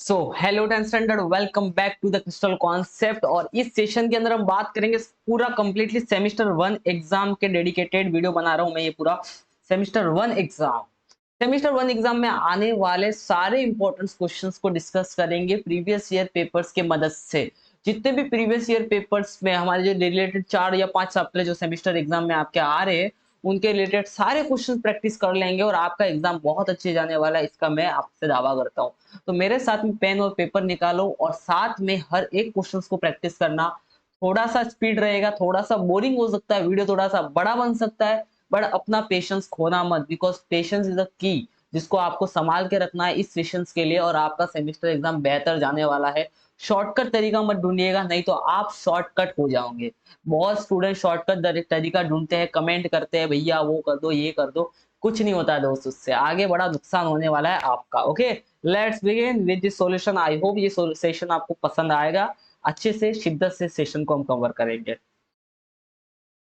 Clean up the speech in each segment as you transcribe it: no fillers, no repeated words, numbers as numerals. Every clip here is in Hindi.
So hello tenth standard, welcome back to the crystal concept. और इस सेशन के अंदर हम बात करेंगे पूरा कंप्लीटली सेमिस्टर वन एग्जाम के डेडिकेटेड वीडियो बना रहा हूं मैं। ये पूरा सेमिस्टर वन एग्जाम में आने वाले सारे इंपॉर्टेंट क्वेश्चंस को डिस्कस करेंगे प्रीवियस ईयर पेपर्स के मदद से। जितने भी प्रीवियस ईयर पेपर्स में हमारे जो रिलेटेड 4 या 5 सप्ताह जो सेमिस्टर एग्जाम में आपके आ रहे हैं, उनके रिलेटेड सारे क्वेश्चन प्रैक्टिस कर लेंगे और आपका एग्जाम बहुत अच्छे जाने वाला है, इसका मैं आपसे दावा करता हूँ। तो मेरे साथ में पेन और पेपर निकालो और साथ में हर एक क्वेश्चंस को प्रैक्टिस करना। थोड़ा सा स्पीड रहेगा, थोड़ा सा बोरिंग हो सकता है, वीडियो थोड़ा सा बड़ा बन सकता है, बट अपना पेशेंस खोना मत, because patience is the key जिसको आपको संभाल के रखना है इस सेशंस के लिए। और आपका सेमेस्टर एग्जाम बेहतर जाने वाला है। शॉर्टकट तरीका मत ढूंढिएगा, नहीं तो आप शॉर्टकट हो जाओगे। बहुत स्टूडेंट शॉर्टकट तरीका ढूंढते हैं, कमेंट करते हैं भैया वो कर दो ये कर दो। कुछ नहीं होता है दोस्त, उससे आगे बड़ा नुकसान होने वाला है आपका। Okay, let's begin with this solution. I hope ये सेशन आपको पसंद आएगा। अच्छे से शिद्दत से सेशन को हम कवर करेंगे।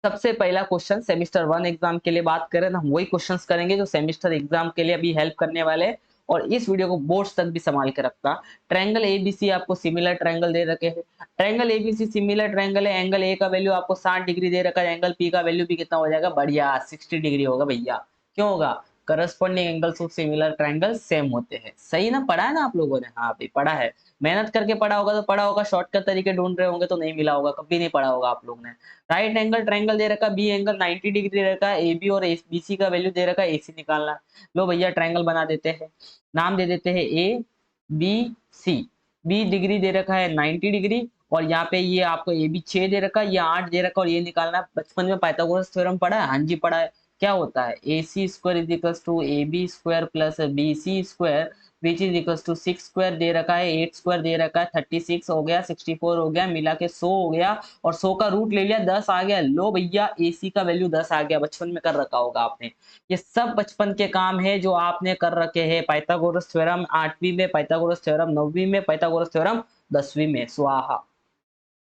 सबसे पहला क्वेश्चन सेमिस्टर वन एग्जाम के लिए बात करें तो हम वही क्वेश्चंस करेंगे जो सेमिस्टर एग्जाम के लिए अभी हेल्प करने वाले हैं। और इस वीडियो को बोर्ड्स तक भी संभाल के रखता। ट्रायंगल एबीसी आपको सिमिलर ट्रायंगल दे रखे हैं। ट्रायंगल एबीसी सिमिलर ट्रायंगल है। एंगल ए का वैल्यू आपको 60 डिग्री दे रखा है। एंगल पी का वैल्यू भी कितना हो जाएगा, बढ़िया 60 डिग्री होगा भैया। क्यों होगा? Corresponding angles of similar triangle same होते हैं। सही ना, पढ़ा है ना आप लोगों ने? हाँ भाई पढ़ा है। मेहनत करके पढ़ा होगा तो पढ़ा होगा, शॉर्टकट तरीके ढूंढ रहे होंगे तो नहीं मिला होगा, कभी नहीं पढ़ा होगा आप लोग ने। राइट एंगल ट्रायंगल दे रखा, बी एंगल 90 डिग्री दे रखा है, ए बी और बीसी का वैल्यू दे रखा है, एसी निकालना है। लो भैया ट्रायंगल बना देते हैं। नाम दे देते हैं A B C. B degree दे रखा है 90 डिग्री, और यहाँ पे ये आपको ए बी 6 दे रखा है, ये 8 दे रखा है, और ये निकालना है। बचपन में पाइथागोरस थ्योरम पढ़ा है? हाँ जी पढ़ा है। क्या होता है? A C square is equals to A B square plus B C square which is equals to 6 square दे रखा है, 8 स्क्वायर दे रखा है, 36 हो गया, 64 हो गया, मिला के 100 हो गया, और 100 का रूट ले लिया 10 आ गया। लो भैया एसी का वैल्यू 10 आ गया। बचपन में कर रखा होगा आपने। ये सब बचपन के काम है जो आपने कर रखे हैं। पाइथागोरस थ्योरम 8वीं में, पाइथागोरस थ्योरम 9वीं में, पाइथागोरस थ्योरम 10वीं में। स्वाहा।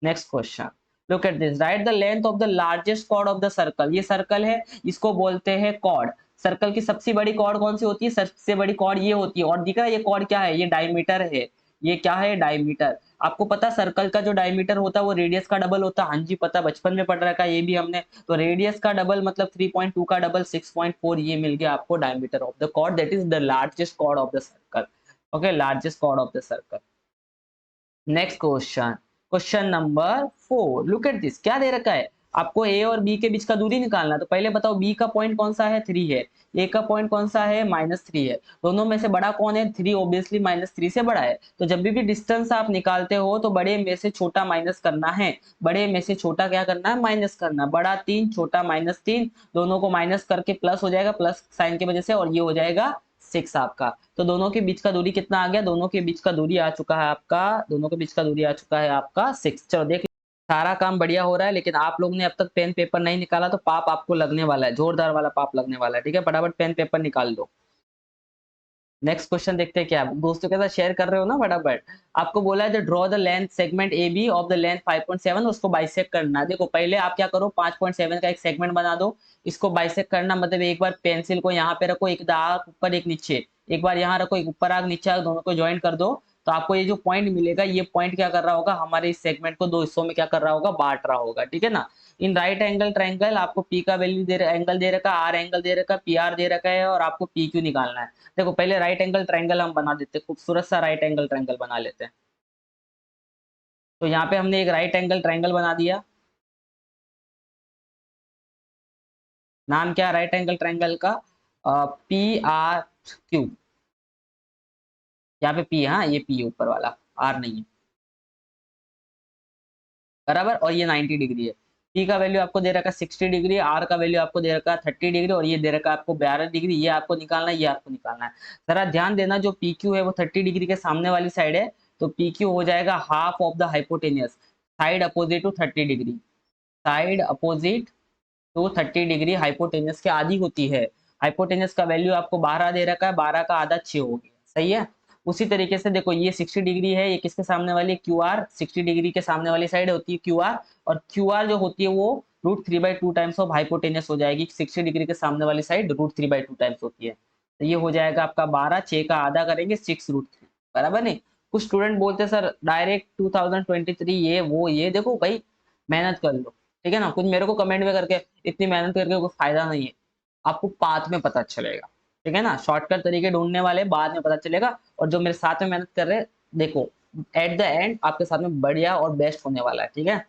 Next question, look at this. Write the length of the largest chord of the circle. ये सर्कल है, इसको बोलते हैं कॉर्ड। सर्कल की सबसे बड़ी कॉर्ड कौन सी होती है? सबसे बड़ी कॉर्ड ये होती है। और दिख रहा है ये कॉर्ड क्या है? ये डायमीटर है। ये क्या है? डायमीटर। आपको पता सर्कल का जो डायमीटर होता है वो रेडियस का डबल होता है? हाँ जी पता, बचपन में पढ़ रखा है ये भी हमने। तो रेडियस का डबल मतलब 3.2 का डबल 6.4, ये मिल गया आपको diameter of the chord, that is the largest chord of the circle. Okay, largest chord of the circle. Next question, question number 4। Look at this. क्या दे रखा है आपको? ए और बी के बीच का दूरी निकालना। तो पहले बताओ बी का पॉइंट कौन सा है? 3 है। ए का पॉइंट कौन सा है? -3 है। दोनों में से बड़ा कौन है? 3 ऑब्वियसली -3 से बड़ा है। तो जब भी डिस्टेंस आप निकालते हो तो बड़े में से छोटा माइनस करना है। बड़े में से छोटा क्या करना है? माइनस करना। बड़ा 3, छोटा -3, दोनों को माइनस करके प्लस हो जाएगा, प्लस साइन की वजह से, और ये हो जाएगा 6 आपका। तो दोनों के बीच का दूरी कितना आ गया? दोनों के बीच का दूरी आ चुका है आपका, दोनों के बीच का दूरी आ चुका है आपका 6। चलो देख, सारा काम बढ़िया हो रहा है, लेकिन आप लोग ने अब तक पेन पेपर नहीं निकाला तो पाप आपको लगने वाला है, जोरदार वाला पाप लगने वाला है। ठीक है, फटाफट पेन पेपर निकाल लो। नेक्स्ट क्वेश्चन देखते हैं क्या दोस्तों के साथ शेयर कर रहे हो ना फटाफट। आपको बोला है draw the length segment A B of the length 5.7, उसको बाइसेक्ट करना है। देखो पहले आप क्या करो, 5.7 का एक सेगमेंट बना दो। इसको बाइसेक्ट करना मतलब एक बार पेंसिल को यहाँ पे रखो, एक दाग ऊपर एक नीचे, एक बार यहाँ रखो, एक ऊपर आग नीचे आग, दोनों को ज्वाइन कर दो। तो आपको ये जो पॉइंट मिलेगा, ये पॉइंट क्या कर रहा होगा, हमारे इस सेगमेंट को दो हिस्सों में क्या कर रहा होगा, बांट रहा होगा। ठीक है ना। इन राइट एंगल ट्रायंगल आपको पी का वैल्यू दे एंगल दे रखा है, आर एंगल दे रखा है, पी आर दे रखा है, और आपको पी क्यू निकालना है। देखो पहले राइट एंगल ट्रायंगल हम बना देते हैं, खूबसूरत सा राइट एंगल ट्रायंगल बना लेते हैं। तो यहाँ पे हमने एक राइट एंगल ट्रायंगल बना दिया। नाम क्या है राइट एंगल ट्रायंगल का? P R Q. यहाँ पे पी, हाँ ये पी है ऊपर वाला, आर नहीं है। बराबर। और ये 90 डिग्री है। पी का वैल्यू आपको दे रखा है 60 डिग्री, आर का वैल्यू आपको दे रखा है 30 डिग्री, और ये दे रखा है आपको 12 डिग्री। ये आपको निकालना है, ये आपको निकालना है। जरा ध्यान देना, जो पी क्यू है वो 30 डिग्री के सामने वाली साइड है। तो पी क्यू हो जाएगा half of the hypotenuse, side opposite to 30 degree. Side opposite to 30 degree hypotenuse के आधी होती है। हाइपोटेनियस का वैल्यू आपको 12 दे रखा है, 12 का आधा 6 हो गया। सही है। उसी तरीके से देखो ये 60 डिग्री है, ये किसके सामने वाली है? Q R. 60 डिग्री के सामने वाली साइड होती है क्यू आर, और क्यू आर जो होती है वो √3/2 टाइम्स ऑफ हाइपोटेनियस हो जाएगी। 60 डिग्री के सामने वाली साइड √3/2 टाइम्स होती है। तो ये हो जाएगा आपका 12, 6 का आधा करेंगे 6√3। बराबर नहीं? कुछ स्टूडेंट बोलते हैं सर डायरेक्ट 2023 ये वो ये, देखो भाई मेहनत कर लो, ठीक है ना। कुछ मेरे को कमेंट में करके इतनी मेहनत करके कोई फायदा नहीं है, आपको बाद में पता चलेगा, ठीक है ना। शॉर्टकट तरीके ढूंढने वाले बाद में पता चलेगा, और जो मेरे साथ में मेहनत कर रहे हैं, देखो एट द एंड आपके साथ में बढ़िया और बेस्ट होने वाला है, ठीक है।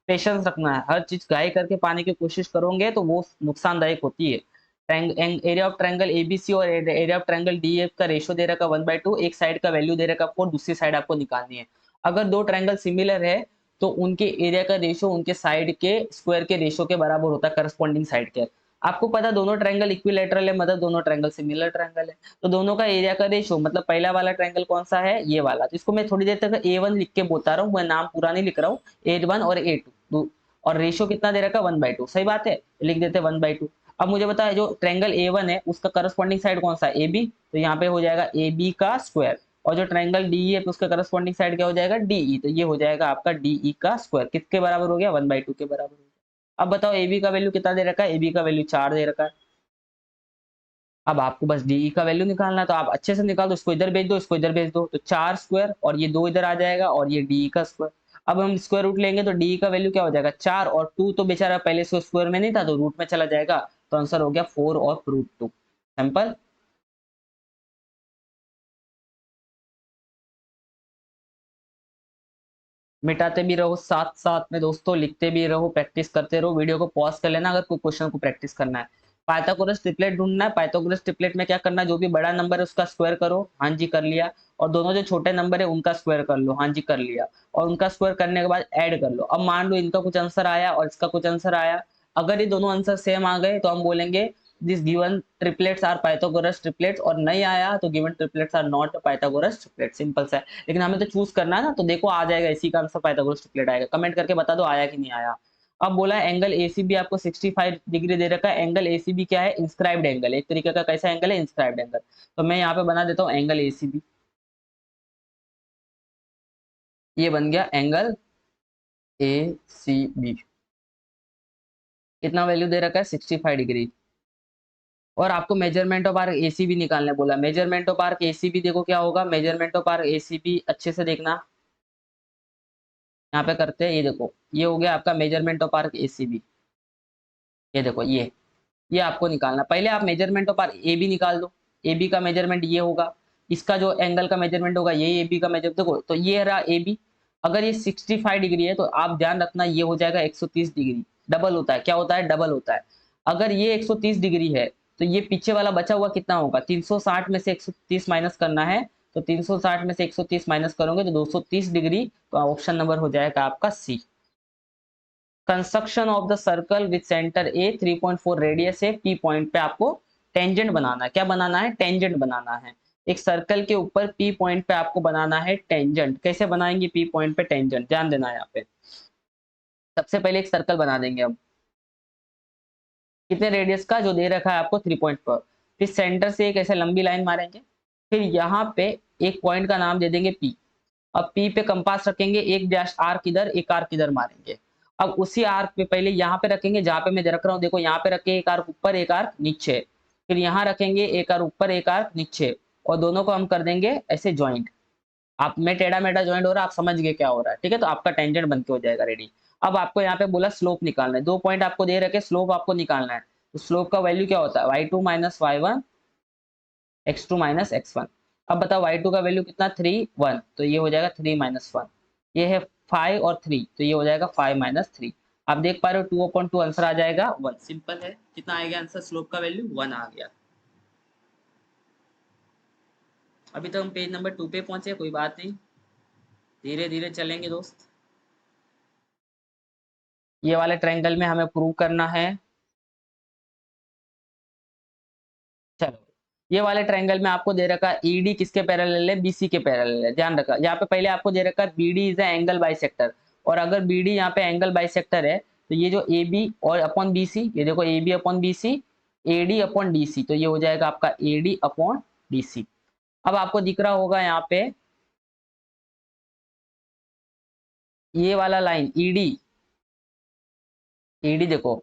पेशेंस रखना है, हर चीज गाय करके पाने की कोशिश करोगे तो वो नुकसानदायक होती है। एरिया ऑफ ट्रायंगल एबीसी और एरिया ऑफ ट्रायंगल डीएफ का रेशियो दे रखा 1/2, एक साइड का वैल्यू दे रखा आपको, दूसरी साइड आपको निकालनी है। अगर दो ट्रायंगल सिमिलर है तो उनके एरिया का रेशियो उनके साइड के स्क्वायर के रेशियो के बराबर होता है, करस्पॉन्डिंग साइड के। आपको पता दोनों ट्रायंगल इक्विलैटरल है, मतलब दोनों ट्रायंगल सिमिलर ट्रायंगल है, तो दोनों का एरिया का रेशियो, मतलब पहला वाला ट्रायंगल कौन सा है, ये वाला। तो इसको मैं थोड़ी देर तक A1 लिख के बोलता रहा हूँ, मैं नाम पूरा नहीं लिख रहा हूँ। A1 और A2, और रेशियो कितना दे रखा 1/2, सही बात है, लिख देते 1/2। अब मुझे बताया जो ट्रायंगल A1 है उसका करस्पॉन्डिंग साइड कौन सा है, AB, तो यहाँ पे हो जाएगा AB का स्क्वायर, और जो ट्रायंगल DE है तो उसका करस्पॉन्डिंग साइड क्या हो जाएगा, DE, तो ये हो जाएगा आपका DE का स्क्वायर, किसके बराबर हो गया, 1/2 के बराबर हो गया। अब बताओ AB का वैल्यू कितना दे रखा है, AB का वैल्यू 4 दे रखा है। अब आपको बस DE का वैल्यू निकालना है, तो आप अच्छे से निकाल दो, इसको इधर भेज दो, इसको इधर भेज दो, तो 4 स्क्वायर और ये 2 इधर आ जाएगा, और ये DE का स्क्वायर। अब हम स्क्वायर रूट लेंगे तो DE का वैल्यू क्या हो जाएगा 4, और 2 तो बेचारा पहले से स्क्वायर में नहीं था तो रूट में चला जाएगा, तो आंसर हो गया 4 ऑफ √2, सिंपल। मिटाते भी रहो साथ साथ में दोस्तों, लिखते भी रहो, प्रैक्टिस करते रहो, वीडियो को पॉज कर लेना अगर कोई क्वेश्चन को प्रैक्टिस करना है। पाइथागोरस ट्रिपलेट ढूंढना है, पाइथागोरस ट्रिपलेट में क्या करना है, जो भी बड़ा नंबर है उसका स्क्वायर करो, हाँ जी कर लिया, और दोनों जो छोटे नंबर है उनका स्क्वायर कर लो, हाँ जी कर लिया, और उनका स्क्वायर करने के बाद ऐड कर लो। अब मान लो इनका कुछ आंसर आया और इसका कुछ आंसर आया, अगर ये दोनों आंसर सेम आ गए तो हम बोलेंगे this given triplets are Pythagoras triplets, और नहीं आया तो given triplets are not Pythagoras triplets, simple सा है। लेकिन हमें तो चूज करना है ना, तो देखो आ जाएगा इसी का आंसर पाइथागोरस ट्रिपलेट आएगा, कमेंट करके बता दो आया कि नहीं आया। अब बोला है एंगल एसीबी आपको 65 डिग्री दे रखा है, एंगल एसीबी क्या है, इंस्क्राइब्ड एंगल, एक तरीके का कैसा एंगल है, इंस्क्राइब्ड एंगल। तो मैं यहाँ पे बना देता हूँ एंगल एसीबी, ये बन गया एंगल एसीबी, कितना वैल्यू दे रखा है 65 डिग्री। और आपको मेजरमेंट ऑफ आर्क एसीबी निकालने बोला, मेजरमेंट ऑफ आर्क एसीबी देखो क्या होगा, मेजरमेंट ऑफ आर्क एसीबी अच्छे से देखना, यहाँ पे करते हैं, ये देखो ये हो गया आपका मेजरमेंट ऑफ आर्क एसीबी, ये देखो ये आपको निकालना, पहले आप measurement of arc A B निकाल दो, ए बी का मेजरमेंट ये होगा, इसका जो एंगल का मेजरमेंट होगा ये ए बी का मेजर, देखो तो ये रहा ए बी, अगर ये 65 डिग्री है तो आप ध्यान रखना ये हो जाएगा 130 डिग्री, डबल होता है, क्या होता है, डबल होता है। अगर ये 130 डिग्री है तो ये पीछे वाला बचा हुआ कितना होगा, 360 में से 130 माइनस करना है, तो 360 में से 130 माइनस करोगे तो 230 डिग्री, तो ऑप्शन नंबर हो जाएगा आपका C. Construction of the circle with centre A 3.4 radius है, पी पॉइंट पे आपको टेंजेंट बनाना है, क्या बनाना है, टेंजेंट बनाना है। एक सर्कल के ऊपर पी पॉइंट पे आपको बनाना है टेंजेंट, कैसे बनाएंगे पी पॉइंट पे टेंजेंट, ध्यान देना है यहाँ पे। सबसे पहले एक सर्कल बना देंगे हम, कितने रेडियस का, जो दे रखा है आपको 3.4, फिर सेंटर से एक ऐसे लंबी लाइन मारेंगे, फिर यहाँ पे एक पॉइंट का नाम दे देंगे पी। अब पी पे कंपास रखेंगे, एक डैश आर्क इधर एक आर्क इधर मारेंगे। अब उसी आर्क पे पहले यहाँ पे रखेंगे जहाँ पे मैं रख रहा हूँ, देखो यहाँ पे रखे एक आर्क ऊपर एक आर्क नीचे, फिर यहाँ रखेंगे एक आर्क ऊपर एक आर्क नीचे, और दोनों को हम कर देंगे ऐसे ज्वाइंट। आप में टेढ़ा मेढ़ा ज्वाइंट हो रहा है, आप समझ गए क्या हो रहा है, ठीक है, तो आपका टेंजेंट बन के हो जाएगा रेडी। अब आपको यहाँ पे बोला स्लोप निकालना है, 2 पॉइंट आपको दे रखे, स्लोप आपको निकालना है, तो स्लोप का वैल्यू क्या होता है, y2 minus y1 x2 minus x1। अब बताओ y2 का वैल्यू कितना 3 1, तो ये हो जाएगा 3 माइनस 1, ये है 5 और 3, तो ये हो जाएगा 5 माइनस 3। आप देख पा रहे हो 2/2 आंसर आ जाएगा 1, सिंपल है। कितना आएगा आंसर, स्लोप का वैल्यू 1 आ गया। अभी तो हम पेज नंबर 2 पे पहुंचे, कोई बात नहीं, धीरे धीरे चलेंगे दोस्त। ये वाले ट्रायंगल में हमें प्रूव करना है, चलो ये वाले ट्रायंगल में आपको दे रखा है ईडी किसके पैरेलल है, बीसी के पैरेलल है, ध्यान रखा यहाँ पे पहले आपको दे रखा है बीडी इज एंगल बाइसेक्टर, और अगर बीडी यहाँ पे एंगल बाइसेक्टर है तो ये जो ए बी और अपॉन बी सी, ये देखो A B upon B C, A D upon D C, तो ये हो जाएगा आपका A D upon D C. अब आपको दिख रहा होगा यहाँ पे ये वाला लाइन ईडी, ईडी देखो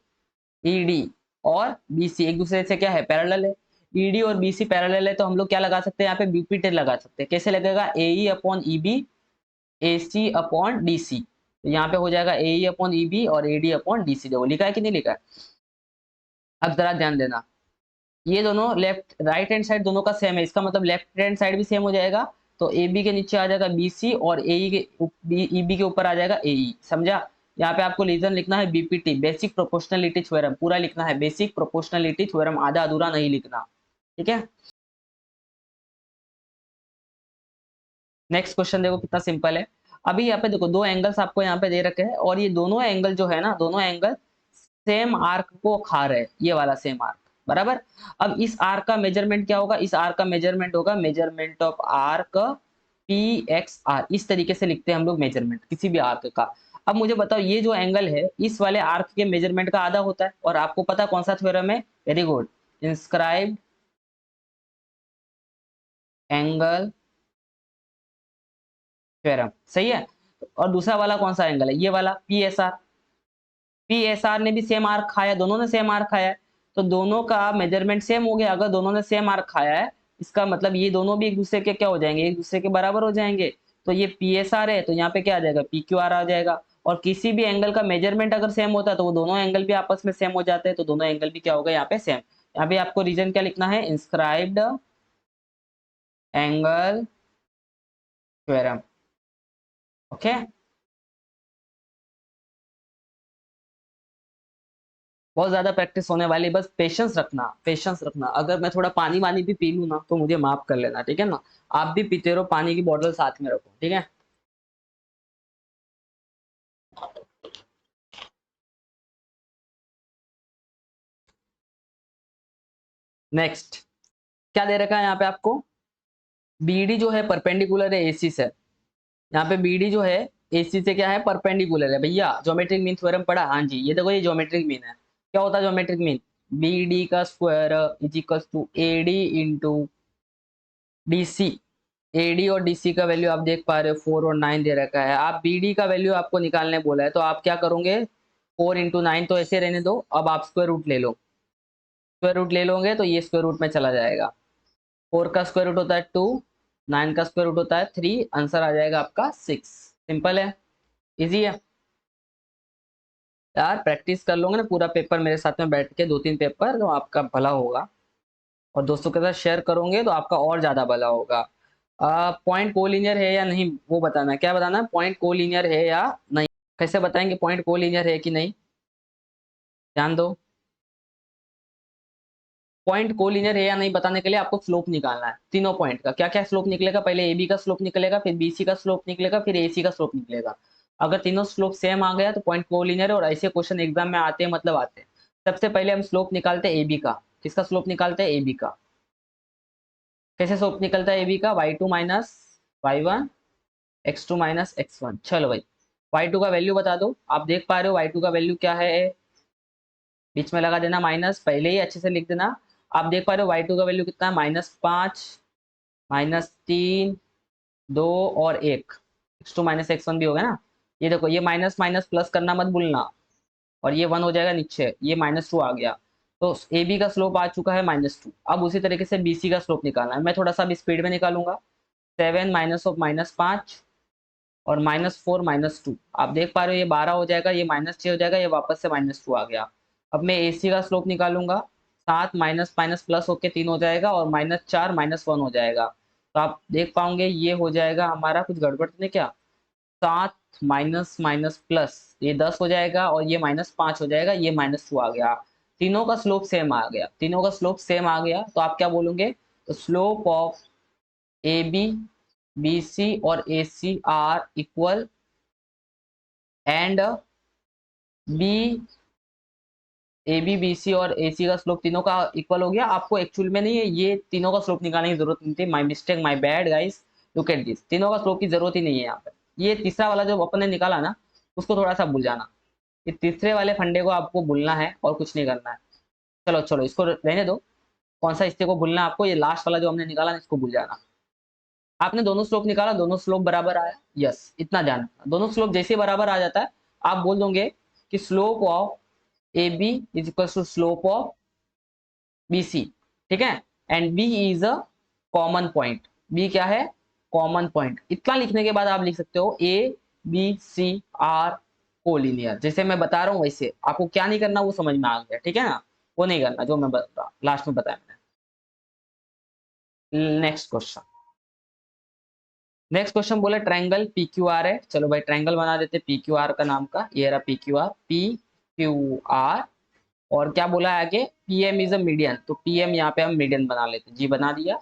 ईडी और बीसी एक दूसरे से क्या है, पैरेलल है, ईडी और बीसी पैरेलल है तो हम लोग क्या लगा सकते हैं यहाँ पे बीपीटी लगा सकते हैं। कैसे लगेगा, AE upon EB, AC upon DC. तो यहाँ पे हो जाएगा एई अपॉन ईबी और एडी अपॉन डीसी। देखो लिखा है कि नहीं लिखा है। अब जरा ध्यान देना, ये दोनों लेफ्ट राइट हैंड साइड दोनों का सेम है, इसका मतलब लेफ्ट हैंड साइड भी सेम हो जाएगा। तो ए बी के नीचे आ जाएगा बी सी और ए के ईबी के ऊपर आ जाएगा एई। समझा। यहाँ पे आपको रीजन लिखना है बीपीटी, बेसिक प्रोपोर्शनलिटी थ्योरम, पूरा लिखना है बेसिक प्रोपोर्शनलिटी थ्योरम, आधा अधूरा नहीं लिखना। ठीक है। नेक्स्ट क्वेश्चन देखो कितना सिंपल है। अभी यहाँ पे देखो दो एंगल्स आपको यहाँ पे दे रखे हैं और ये दोनों एंगल जो है ना, दोनों एंगल सेम आर्क को खा रहे हैं, ये वाला सेम आर्क बराबर। अब इस आर्क का मेजरमेंट क्या होगा, इस आर्क का मेजरमेंट होगा measurement of arc P X R. इस तरीके से लिखते हैं हम लोग मेजरमेंट किसी भी आर्क का। अब मुझे बताओ ये जो एंगल है इस वाले आर्क के मेजरमेंट का आधा होता है, और आपको पता कौन सा थ्योरम है, very good, inscribed angle theorem, सही है। और दूसरा वाला कौन सा एंगल है, ये वाला P S R. P S R ने भी सेम आर्क खाया, दोनों ने सेम आर्क खाया है, तो दोनों का मेजरमेंट सेम हो गया। अगर दोनों ने सेम आर्क खाया है इसका मतलब ये दोनों भी एक दूसरे के क्या हो जाएंगे, एक दूसरे के बराबर हो जाएंगे। तो ये पी एस आर है तो यहाँ पे क्या आ जाएगा, पी क्यू आर आ जाएगा। और किसी भी एंगल का मेजरमेंट अगर सेम होता है तो वो दोनों एंगल भी आपस में सेम हो जाते हैं, तो दोनों एंगल भी क्या होगा यहाँ पे सेम। यहाँ पे आपको रीजन क्या लिखना है, इंस्क्राइब्ड एंगल थ्योरम। ओके। बहुत ज्यादा प्रैक्टिस होने वाली, बस पेशेंस रखना, पेशेंस रखना। अगर मैं थोड़ा पानी वानी भी पी लूँ ना तो मुझे माफ कर लेना, ठीक है ना। आप भी पीते रहो, पानी की बोतल साथ में रखो, ठीक है। नेक्स्ट क्या दे रखा है यहाँ पे आपको, बीडी जो है परपेंडिकुलर है एसी से। यहाँ पे बीडी जो है एसी से क्या है, परपेंडिकुलर है। भैया ज्योमेट्रिक मीन थ्योरम पढ़ा, हाँ जी, ये देखो ये ज्योमेट्रिक मीन है। क्या होता है ज्योमेट्रिक मीन, बीडी का square is equal to AD into DC. AD और डीसी का वैल्यू आप देख पा रहे हो 4 और 9 दे रखा है। आप बीडी का वैल्यू आपको निकालने बोला है तो आप क्या करोगे, 4 इंटू 9 तो ऐसे रहने दो, अब आप स्क्वायर रूट ले लो। स्क्वायर रूट ले लोगे तो ये स्क्वायर रूट में चला जाएगा। 4 का स्क्वायर रूट होता है 2, 9 का स्क्वायर रूट होता है 3, आंसर आ जाएगा आपका 6। सिंपल है, इजी है। यार प्रैक्टिस कर लोगे ना पूरा पेपर मेरे साथ में बैठ के, 2-3 पेपर, तो आपका भला होगा। और दोस्तों के साथ शेयर करोगे तो आपका और ज्यादा भला होगा। पॉइंट कोलिनियर है या नहीं वो बताना, क्या बताना, पॉइंट कोलिनियर है या नहीं। कैसे बताएंगे पॉइंट कोलिनियर है कि नहीं, ध्यान दो। पॉइंट कोलिनियर है या नहीं बताने के लिए आपको स्लोप निकालना है तीनों पॉइंट का। क्या क्या स्लोप निकलेगा, पहले ए बी का स्लोप निकलेगा, फिर बीसी का स्लोप निकलेगा, फिर एसी का स्लोप निकलेगा। अगर तीनों स्लोप सेम आ गया तो पॉइंट कोलिनियर है, और ऐसे क्वेश्चन एग्जाम में आते हैं, मतलब आते हैं। सबसे पहले हम स्लोप निकालते हैं ए बी का। किसका स्लोप निकालते हैं, ए बी का। कैसे स्लोप निकलता है ए बी का, y2 minus y1 x2 minus x1। चलो भाई y2 का वैल्यू बता दो, आप देख पा रहे हो y2 का वैल्यू क्या है, बीच में लगा देना माइनस, पहले ही अच्छे से लिख देना। आप देख पा रहे हो y2 का वैल्यू कितना है, -5, -3, 2 और 1। x2 माइनस x1 भी होगा ना। ये देखो ये माइनस माइनस प्लस करना मत भूलना, और ये 1 हो जाएगा नीचे, ये -2 आ गया। तो ए बी का स्लोप आ चुका है -2। अब उसी तरीके से बी सी का स्लोप निकालना है, मैं थोड़ा सा भी स्पीड में निकालूंगा। 7 माइनस ऑफ -5 और -4 -2, आप देख पा रहे हो ये 12 हो जाएगा, ये -6 हो जाएगा, ये वापस से -2 आ गया। अब मैं ए सी का स्लोप निकालूंगा, 7 माइनस माइनस प्लस होके 3 हो जाएगा, और -4 -1 हो जाएगा। तो आप देख पाओगे ये हो जाएगा हमारा, कुछ गड़बड़ तो नहीं क्या, 7 माइनस माइनस प्लस ये 10 हो जाएगा, और ये -5 हो जाएगा, ये -2 आ गया। तीनों का स्लोप सेम आ गया, तीनों का स्लोप सेम आ गया, तो आप क्या बोलोगे, तो slope of A B, B C और A C are equal, and B A B B C और ए सी का स्लोप तीनों का इक्वल हो गया। आपको एक्चुअल में नहीं है ये तीनों का स्लोप निकालने की जरूरत नहीं थी, my mistake, my bad guys. Look at this, तीनों का स्लोप की जरूरत ही नहीं है यहाँ पे। ये तीसरा वाला जो अपन ने निकाला ना उसको थोड़ा सा भूल जाना, ये तीसरे वाले फंडे को आपको भूलना है और कुछ नहीं करना है। चलो चलो इसको रहने दो, कौन सा हिस्से को भूलना है आपको, ये लास्ट वाला जो हमने निकाला ना इसको भूल जाना। आपने दोनों स्लोप निकाला, दोनों स्लोप बराबर आया, यस इतना जान, दोनों स्लोप जैसे बराबर आ जाता है आप बोल दोगे कि slope of A B is equal to slope of B C. ठीक है, and B is a common point. B क्या है? Common point. इतना लिखने के बाद आप लिख सकते हो A B C are collinear. जैसे मैं बता रहा हूँ वैसे आपको क्या नहीं करना वो समझ में आ गया, ठीक है ना? वो नहीं करना जो मैं बता लास्ट में बताया मैंने। Next question. नेक्स्ट क्वेश्चन बोला ट्रायंगल पी क्यू आर है। चलो भाई ट्रायंगल बना देते पी क्यू आर का नाम का। ये रहा P Q are, P Q are. और क्या बोला है आगे? पीएम इज अ मीडियन, तो पीएम यहाँ पे हम मीडियन बना लेते हैं। जी बना दिया।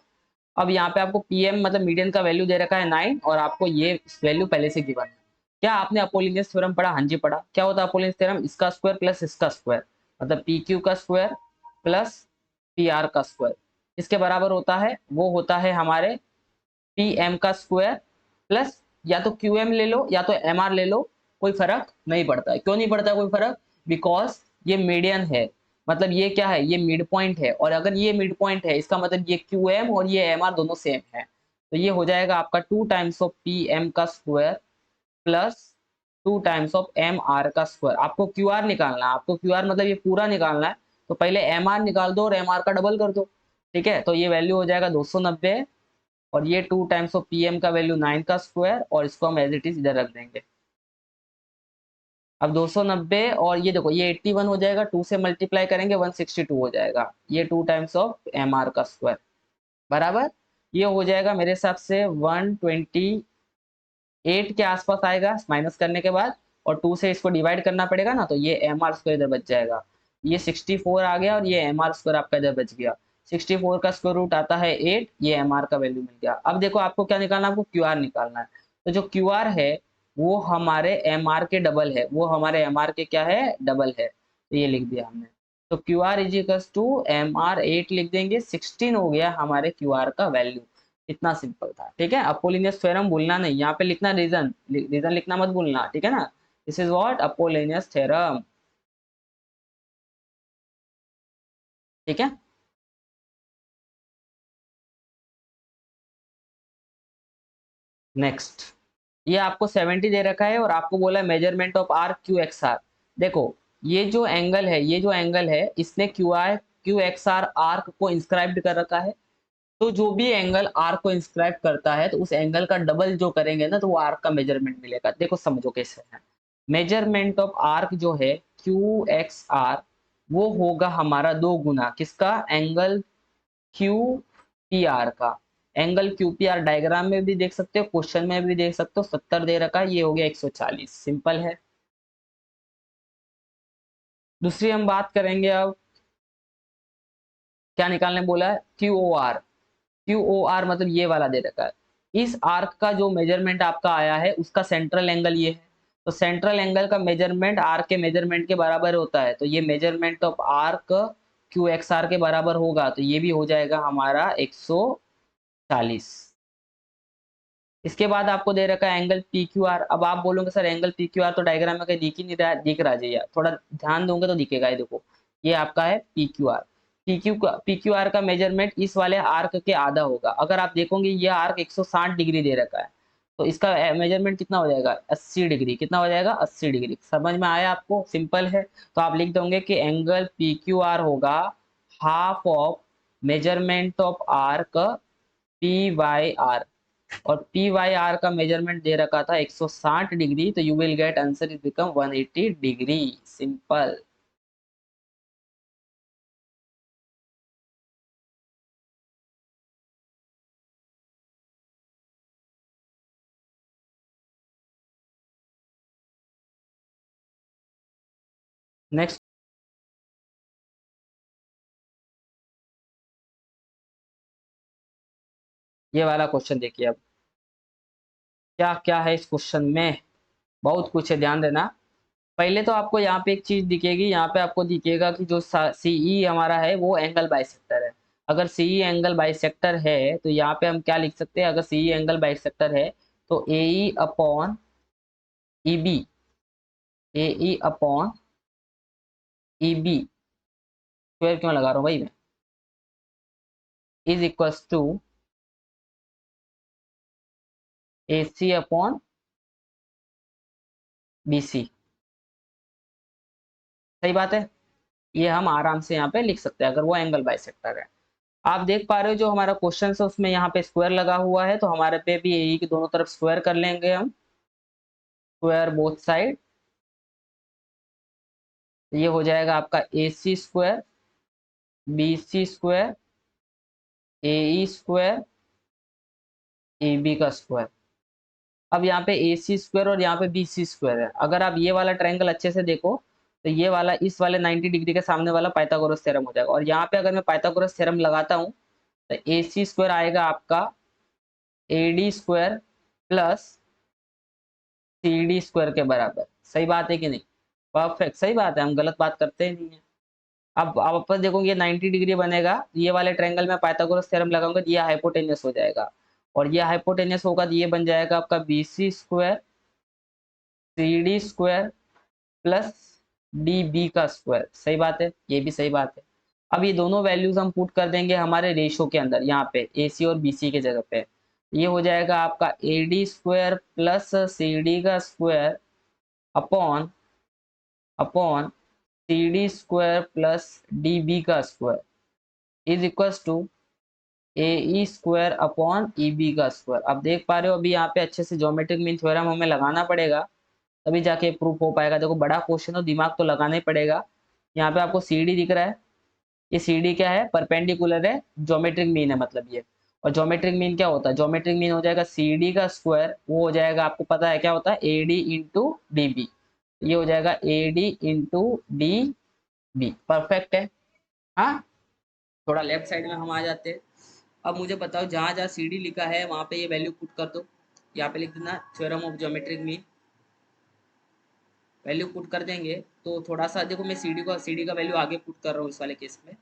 अब यहाँ पे आपको पीएम मतलब मीडियन का वैल्यू दे रखा है 9 और आपको ये वैल्यू पहले से गिवन है। क्या आपने अपोलिनियस थ्योरम पढ़ा? हाँ जी पढ़ा। क्या होता है अपोलिनियस थ्योरम? इसका स्क्वायर प्लस इसका स्क्वायर, मतलब पी क्यू का स्क्वायर प्लस पी आर का स्क्वायर इसके बराबर होता है। वो होता है हमारे पी एम का स्क्वायर प्लस या तो क्यू एम ले लो या तो एम आर ले लो, कोई फर्क नहीं पड़ता है। क्यों नहीं पड़ता कोई फर्क? बिकॉज ये मीडियन है, मतलब ये क्या है? ये मिड पॉइंट है। और अगर ये मिड पॉइंट है इसका मतलब ये क्यू एम और ये एम आर दोनों सेम है। तो ये हो जाएगा आपका 2 टाइम्स ऑफ पी एम का square plus 2 times of M R का स्क्वायर। आपको क्यू आर निकालना है, आपको क्यू आर मतलब ये पूरा निकालना है। तो पहले एम आर निकाल दो और एम आर का डबल कर दो, ठीक है? तो ये वैल्यू हो जाएगा 290 और ये 2 टाइम्स ऑफ पीएम का वैल्यू 9 का स्क्वायर और इसको हम एज इट इज इधर रख देंगे। अब 290 और ये देखो ये 81 हो जाएगा, 2 से मल्टीप्लाई करेंगे 162 हो जाएगा। ये 2 टाइम्स ऑफ एम आर का स्क्वायर बराबर ये हो जाएगा मेरे हिसाब से 128 के आसपास आएगा माइनस करने के बाद। और 2 से इसको डिवाइड करना पड़ेगा ना, तो ये एम आर स्क्वायर इधर बच जाएगा। ये 64 आ गया और ये एम आर स्क्वायर आपका इधर बच गया। 64 का स्क्वायर रूट आता है 8, ये एम आर का वैल्यू मिल गया। अब देखो आपको क्या निकालना है? आपको क्यू आर निकालना है। तो जो क्यू आर है वो हमारे एम आर के डबल है, वो हमारे एम आर के क्या है? डबल है। तो ये लिख दिया हमने। तो Q R equals to M R 8 लिख देंगे, 16 हो गया हमारे क्यू आर का वैल्यू। इतना सिंपल था, ठीक है? अपोलिनियस थ्योरम भूलना नहीं, यहाँ पे लिखना रीजन, रीजन लिखना मत भूलना, ठीक है ना? This is what Apollonius theorem, ठीक है? नेक्स्ट। ये आपको 70 दे रखा है और आपको बोला measurement of R Q X R. देखो ये जो एंगल है, ये जो एंगल है इसने क्यू एक्स आर आर्क को इंस्क्राइब्ड कर रखा है। तो जो भी एंगल आर्क को इंस्क्राइब करता है तो उस एंगल का डबल जो करेंगे ना तो वो आर्क का मेजरमेंट मिलेगा। देखो समझो कैसे है। मेजरमेंट ऑफ आर्क जो है क्यू एक्स आर वो होगा हमारा 2 गुना किसका? एंगल क्यू पी आर का। Angle Q P R diagram में भी देख सकते हो, क्वेश्चन में भी देख सकते हो। 70 दे रखा है, ये हो गया 140। सिंपल है। दूसरी हम बात करेंगे अब, क्या निकालने बोला है? Q O R. Q O R मतलब ये वाला दे रखा है। इस आर्क का जो मेजरमेंट आपका आया है उसका सेंट्रल एंगल ये है। तो सेंट्रल एंगल का मेजरमेंट आर्क के मेजरमेंट के बराबर होता है। तो ये measurement of arc Q X R के बराबर होगा, तो ये भी हो जाएगा हमारा 140। इसके बाद आपको दे रखा है एंगल पी क्यू आर। अब आप बोलोगे sir angle P Q are तो डायग्राम में कहीं दिख ही नहीं रहा, दिख रहा जी यार, थोड़ा ध्यान दोगे तो दिखेगा। ये देखो ये आपका है P Q are. P Q R का मेजरमेंट इस वाले आर्क के आधा होगा। अगर आप देखोगे ये आर्क 160 डिग्री दे रखा है तो इसका मेजरमेंट कितना हो जाएगा? 80 डिग्री। कितना हो जाएगा? 80 डिग्री। समझ में आया आपको? सिंपल है। तो आप लिख दोगे कि एंगल पी क्यू आर होगा half of measurement of arc P Y R. और पी वाई आर का मेजरमेंट दे रखा था 160 डिग्री, तो you will get answer is become 180 degree. Simple. Next ये वाला क्वेश्चन देखिए। अब क्या क्या है इस क्वेश्चन में? बहुत कुछ है, ध्यान देना। पहले तो आपको यहाँ पे एक चीज दिखेगी, यहाँ पे आपको दिखेगा कि जो सीई हमारा है वो एंगल बाइसेक्टर है। अगर सीई एंगल बाइसेक्टर है तो यहाँ पे हम क्या लिख सकते हैं? अगर सीई एंगल बाइसेक्टर है तो AE upon EB, AE upon EB square क्यों लगा रहा हूँ भाई मैं, is equals to A C upon B C. सही बात है। ये हम आराम से यहाँ पे लिख सकते हैं अगर वो एंगल बाइसेक्टर है। आप देख पा रहे हो जो हमारा क्वेश्चन है उसमें यहाँ पे स्क्वायर लगा हुआ है, तो हमारे पे भी ए की दोनों तरफ स्क्वायर कर लेंगे हम, स्क्वायर बोथ साइड। ये हो जाएगा आपका A C square, B C square, A E square, A B का स्क्वायर। अब यहाँ पे ए सी स्क्वायर और यहाँ पे बी सी स्क्वायर है। अगर आप ये वाला ट्रायंगल अच्छे से देखो तो ये वाला इस वाले 90 डिग्री के सामने वाला पाइथागोरस थ्योरम हो जाएगा। और यहाँ पे अगर मैं पाइथागोरस थ्योरम लगाता हूँ तो ए सी स्क्वायर आएगा आपका A D square plus C D square के बराबर। सही बात है कि नहीं? परफेक्ट, सही बात है, हम गलत बात करते ही नहीं है। अब आप वापस देखोगे 90 डिग्री बनेगा, ये वाले ट्रायंगल में पाइथागोरस थ्योरम लगाऊंगा तो ये हाइपोटेन्यूस हो जाएगा, और ये हाइपोटेन्यूस होगा तो ये बन जाएगा आपका B C square C D square plus D B का स्क्वायर। सही बात है, ये भी सही बात है। अब ये दोनों वैल्यूज हम पुट कर देंगे हमारे रेशो के अंदर, यहाँ पे ए सी और बी सी के जगह पे। ये हो जाएगा आपका A D square plus C D का square upon upon C D square plus D B का square is equals to A E square upon E B का स्क्वायर। अब देख पा रहे हो अभी यहाँ पे अच्छे से ज्योमेट्रिक मीन थ्योरम हमें लगाना पड़ेगा, तभी जाके प्रूफ हो पाएगा। देखो बड़ा क्वेश्चन हो, दिमाग तो लगाना ही पड़ेगा। यहाँ पे आपको सी डी दिख रहा है, ये सी डी क्या है? परपेंडिकुलर है, ज्योमेट्रिक मीन है मतलब ये। और ज्योमेट्रिक मीन क्या होता है? ज्योमेट्रिक मीन हो जाएगा सी डी का स्क्वायर, वो हो जाएगा आपको पता है क्या होता है? A D into D B. ये हो जाएगा A D into D B. Perfect है। हाँ, थोड़ा लेफ्ट साइड में हम आ जाते हैं। अब मुझे बताओ जहाँ जहाँ सी डी लिखा है वहाँ पे ये वैल्यू पुट कर दो। यहाँ पे लिख देना theorem of geometric mean, value put कर देंगे तो थोड़ा सा देखो मैं सी डी का वैल्यू आगे पुट कर रहा हूँ इस वाले केस में,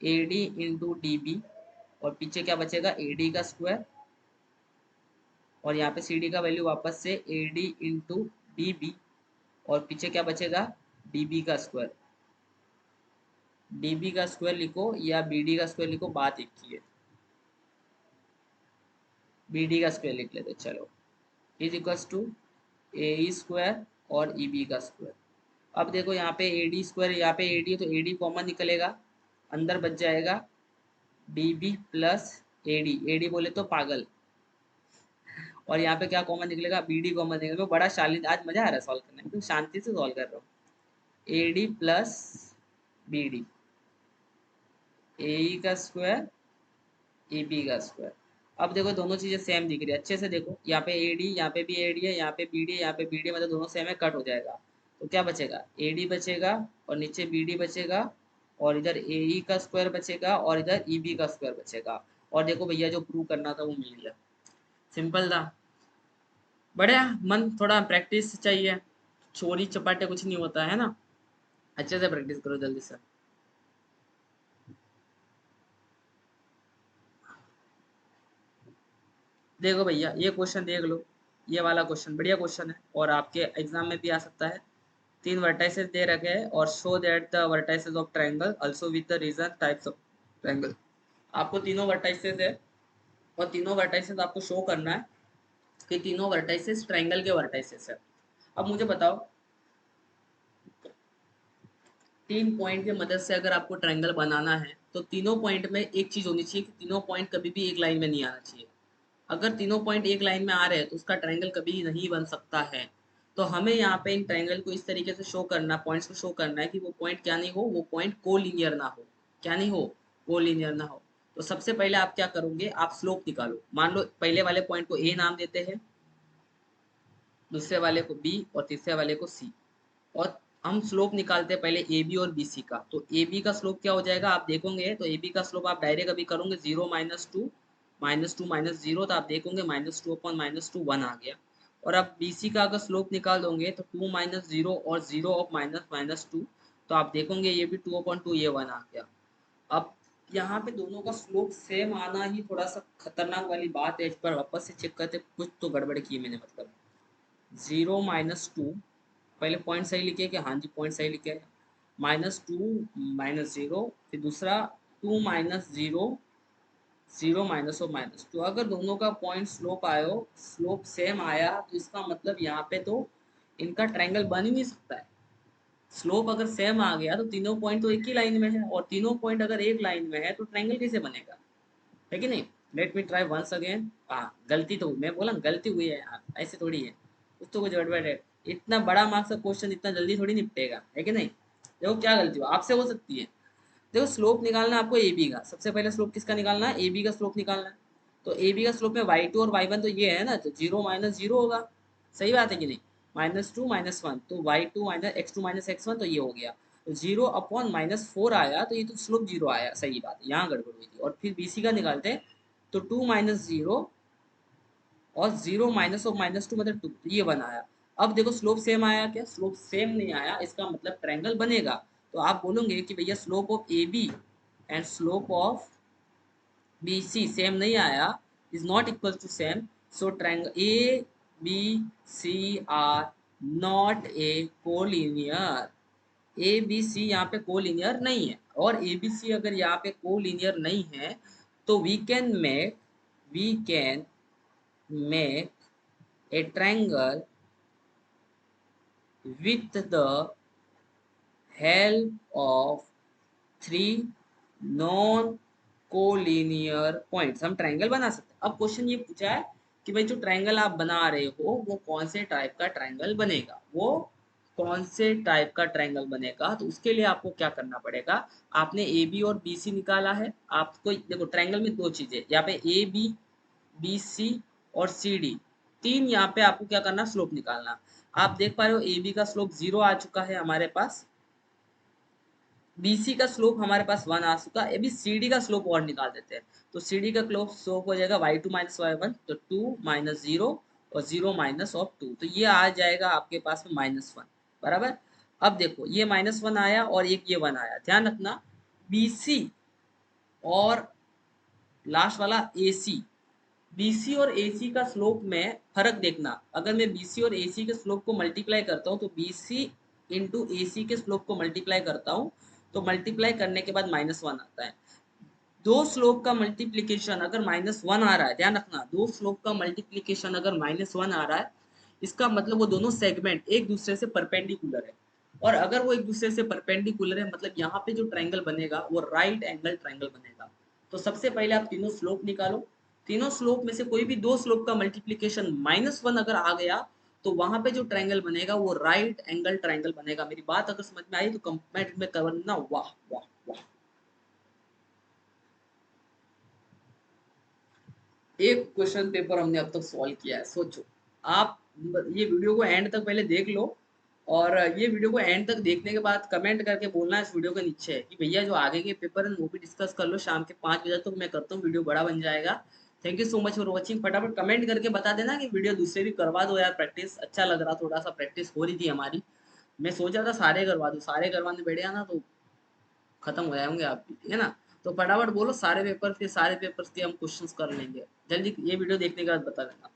A D into D B, और पीछे क्या बचेगा? ए डी का स्क्वायर, और यहाँ पे सी डी का वैल्यू वापस से A D into D B, और पीछे क्या बचेगा? डी बी का स्क्वायर। डी बी का स्क्वायर लिखो या बी डी का स्क्वायर लिखो, बात एक ही है। बी डी का स्क्वायर लिख लेते चलो, is equals to A E square और ई बी का स्क्वायर। अब देखो यहाँ पे ए डी स्क्वायर, यहाँ पे ए डी तो ए डी कॉमन निकलेगा, अंदर बच जाएगा D B plus A D बोले तो पागल, और यहाँ पे क्या कॉमन निकलेगा? बी डी कॉमन निकलेगा। बड़ा शालीन, आज मजा आ रहा है सॉल्व करने में, तो शांति से सॉल्व कर रहा हूँ। A D plus B D, A का स्क्वायर ए बी का स्क्वायर। अब देखो दोनों चीजें सेम दिख रही है, अच्छे से देखो, यहाँ पे ए डी, यहाँ पे भी ए डी है, यहाँ पे बी डी है, यहाँ पे बी डी, मतलब दोनों सेम है, कट हो जाएगा। तो क्या बचेगा? ए डी बचेगा और नीचे बी डी बचेगा, और इधर ए ई का स्क्वायर बचेगा और इधर ई बी का स्क्वायर बचेगा। और देखो भैया जो प्रूव करना था वो मिल गया, सिंपल था। बढ़िया, मन थोड़ा प्रैक्टिस चाहिए, चोरी चपाटे कुछ नहीं होता है ना, अच्छे से प्रैक्टिस करो जल्दी से। देखो भैया ये क्वेश्चन देख लो, ये वाला क्वेश्चन बढ़िया क्वेश्चन है और आपके एग्जाम में भी आ सकता है। तीन वर्टाइसेस दे रखे हैं और show that the vertices of triangle also with the region types of triangle. आपको तीनों वर्टाइसेस है और तीनों वर्टाइसेस आपको शो करना है कि तीनों वर्टाइसेस ट्रायंगल के वर्टाइसेस है। अब मुझे बताओ, तीन पॉइंट की मदद से अगर आपको ट्रायंगल बनाना है तो तीनों पॉइंट में एक चीज होनी चाहिए कि तीनों पॉइंट कभी भी एक लाइन में नहीं आना चाहिए। अगर तीनों पॉइंट एक लाइन में आ रहे हैं तो उसका ट्रायंगल कभी नहीं बन सकता है। तो हमें यहाँ पे इन ट्रायंगल को इस तरीके से शो करना, पॉइंट्स को शो करना है कि वो पॉइंट क्या नहीं हो, वो पॉइंट कोलिनियर ना हो। क्या नहीं हो? कोलिनियर ना हो। तो सबसे पहले आप क्या करोगे? आप स्लोप निकालो। मान लो पहले वाले पॉइंट को ए नाम देते हैं, दूसरे वाले को बी और तीसरे वाले को सी, और हम स्लोप निकालते हैं पहले ए बी और बी सी का। तो ए बी का स्लोप क्या हो जाएगा आप देखोगे, तो ए बी का स्लोप आप डायरेक्ट अभी करोगे 0 माइनस टू माइनस जीरो, तो आप देखोगे -2 अपॉन -2 1 आ गया। और अब बी सी का अगर स्लोप निकाल दोगे तो 2 माइनस जीरो और 0 ऑफ -2, तो आप देखोगे ये भी 2 अपॉन 2, ये 1 आ गया। अब यहाँ पे दोनों का स्लोप सेम आना ही थोड़ा सा खतरनाक वाली बात है, इस पर वापस से चेक करते कुछ तो गड़बड़ की मैंने। मतलब 0 -2, पहले पॉइंट सही लिखे कि हाँ जी पॉइंट सही लिखे, -2 -0, फिर दूसरा 2 -0 0 माइनस और -2। अगर दोनों का पॉइंट स्लोप आयो, स्लोप सेम आया, तो इसका मतलब यहाँ पे तो इनका ट्रायंगल बन ही नहीं सकता है। स्लोप अगर सेम आ गया तो तीनों पॉइंट तो एक ही लाइन में है, और तीनों पॉइंट अगर एक लाइन में है तो ट्रायंगल कैसे बनेगा, है कि नहीं। Let me try once again. हाँ गलती तो मैं बोला गलती हुई है यार, ऐसे थोड़ी है, कुछ तो कुछ गड़बड़ है। इतना बड़ा मार्क्स का क्वेश्चन इतना जल्दी थोड़ी निपटेगा, है कि नहीं। देखो क्या गलती हो आपसे हो सकती है। देखो स्लोप निकालना है आपको ए बी का, सबसे पहले स्लोप किसका निकालना है, ए बी का स्लोप निकालना है। तो ए बी का स्लोप में y2 और y1 तो ये है ना, तो 0 माइनस 0 होगा, सही बात है कि नहीं। -2 -1 तो y2 minus x2 minus x1 तो ये हो गया। तो 0 अपॉन -4 आया, तो ये तो स्लोप 0 आया, सही बात है, यहाँ गड़बड़ हुई थी। और फिर बी सी का निकालते हैं, तो 2 माइनस 0 और 0 माइनस ऑफ -2 मतलब 2, तो ये 1 आया। अब देखो स्लोप सेम आया क्या, स्लोप सेम नहीं आया, इसका मतलब ट्रायंगल बनेगा। तो आप बोलोगे कि भैया slope of A B and slope of B C same नहीं आया, is not equal to same, so triangle A B C are not a collinear. A B C यहाँ पे कोलिनियर नहीं है, और ए बी सी अगर यहाँ पे कोलिनियर नहीं है तो we can make a triangle with the help of three non collinear points हम ट्रायंगल बना सकते हैं। अब क्वेश्चन ये पूछा है कि भाई जो ट्रायंगल आप बना रहे हो वो कौन से टाइप का ट्रायंगल बनेगा, वो कौन से टाइप का ट्रायंगल बनेगा। तो उसके लिए आपको क्या करना पड़ेगा, आपने ए बी और बी सी निकाला है। आपको देखो ट्रायंगल में दो चीजें यहाँ पे ए बी, बी सी और सी डी, तीन यहाँ पे आपको क्या करना, स्लोप निकालना। आप देख पा रहे हो ए बी का स्लोप 0 आ चुका है हमारे पास, बीसी का स्लोप हमारे पास 1 आ चुका है। अभी सीडी का स्लोप और निकाल देते हैं। तो सीडी का स्लोप हो जाएगा y2 माइनस y1, तो 2 माइनस 0 और 0 माइनस ऑफ 2, तो ये आ जाएगा आपके पास में -1 बराबर। अब देखो ये -1 आया और एक ये 1 आया, ध्यान रखना बीसी और लास्ट वाला एसी, बीसी और एसी का स्लोप में फर्क देखना। अगर मैं बीसी और एसी के स्लोप को मल्टीप्लाई करता हूँ, तो बीसी इंटू एसी के स्लोप को मल्टीप्लाई करता हूँ, तो मल्टीप्लाई करने के बाद -1 आता है। दो स्लोप का मल्टीप्लीकेशन अगर -1 आ रहा है, ध्यान रखना दो स्लोप का मल्टीप्लीकेशन अगर -1 आ रहा है, इसका मतलब वो दोनों सेगमेंट एक दूसरे से परपेंडिकुलर है। और अगर वो एक दूसरे से परपेंडिकुलर है मतलब यहाँ पे जो ट्रायंगल बनेगा वो राइट एंगल ट्रायंगल बनेगा। तो सबसे पहले आप तीनों स्लोप निकालो, तीनों स्लोप में से कोई भी दो स्लोप का मल्टीप्लीकेशन -1 अगर आ गया तो वहां पे जो ट्रायंगल बनेगा वो राइट एंगल ट्रायंगल बनेगा। मेरी बात अगर समझ में आई तो कमेंट में करना वाह वाह वाह। एक क्वेश्चन पेपर हमने अब तक सॉल्व किया है, सोचो आप। ये वीडियो को एंड तक पहले देख लो, और ये वीडियो को एंड तक देखने के बाद कमेंट करके बोलना इस वीडियो के नीचे कि भैया जो आगे के पेपर है वो भी डिस्कस कर लो, शाम के 5 बजे तक मैं करता हूँ, वीडियो बड़ा बन जाएगा। Thank you so much for watching. फटाफट कमेंट करके बता देना कि वीडियो दूसरे भी करवा दो यार, प्रैक्टिस अच्छा लग रहा, थोड़ा सा प्रैक्टिस हो रही थी हमारी। मैं सोच रहा था सारे करवा दूँ, सारे करवाने बैठे ना तो खत्म हो जाएंगे आप भी, है ना। तो फटाफट बोलो सारे पेपर के, सारे पेपर्स के हम क्वेश्चंस कर लेंगे जल्दी। ये वीडियो देखने के बाद बता देना।